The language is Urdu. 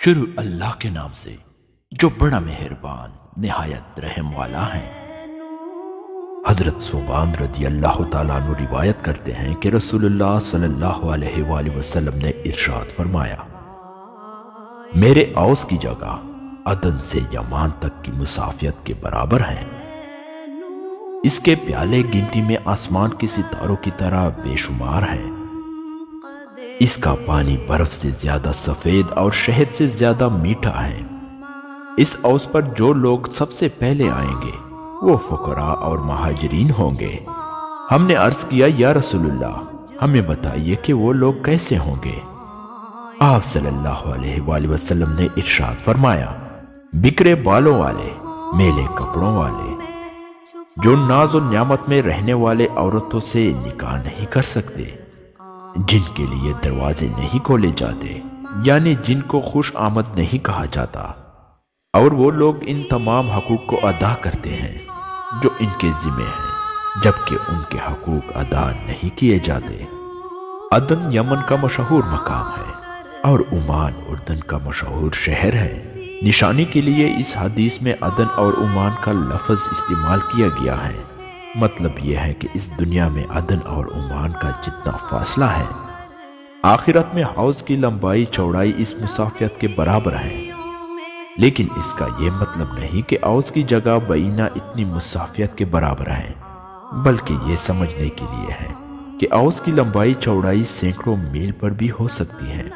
شروع اللہ کے نام سے جو بڑا مہربان نہایت رحم والا ہے۔ حضرت ثوبان رضی اللہ تعالیٰ عنہ روایت کرتے ہیں کہ رسول اللہ صلی اللہ علیہ وآلہ وسلم نے ارشاد فرمایا، میرے اوس کی جگہ عدن سے یمان تک کی مسافت کے برابر ہے۔ اس کے پیالے گنتی میں آسمان کے ستاروں کی طرح بے شمار ہیں۔ اس کا پانی برف سے زیادہ سفید اور شہد سے زیادہ میٹھا ہے۔ اس اوس پر جو لوگ سب سے پہلے آئیں گے وہ فقراء اور مہاجرین ہوں گے۔ ہم نے عرض کیا، یا رسول اللہ، ہمیں بتائیے کہ وہ لوگ کیسے ہوں گے؟ آپ صلی اللہ علیہ وآلہ وسلم نے ارشاد فرمایا، بکھرے بالوں والے، میلے کپڑوں والے، جو ناز و نعمت میں رہنے والے عورتوں سے نکاح نہیں کر سکتے، جن کے لیے دروازے نہیں کھولے جاتے، یعنی جن کو خوش آمد نہیں کہا جاتا، اور وہ لوگ ان تمام حقوق کو ادا کرتے ہیں جو ان کے ذمہ ہیں، جبکہ ان کے حقوق ادا نہیں کیے جاتے۔ عدن یمن کا مشہور مقام ہے اور عمان اردن کا مشہور شہر ہے۔ نشانی کے لیے اس حدیث میں عدن اور عمان کا لفظ استعمال کیا گیا ہے۔ مطلب یہ ہے کہ اس دنیا میں عدن اور عمان کا جتنا فاصلہ ہے، آخرت میں حوض کی لمبائی چوڑائی اس مسافت کے برابر ہے۔ لیکن اس کا یہ مطلب نہیں کہ اوس کی جگہ بینہ اتنی مسافت کے برابر ہے، بلکہ یہ سمجھنے کے لیے ہے کہ اوس کی لمبائی چوڑائی سینکڑوں میل پر بھی ہو سکتی ہے۔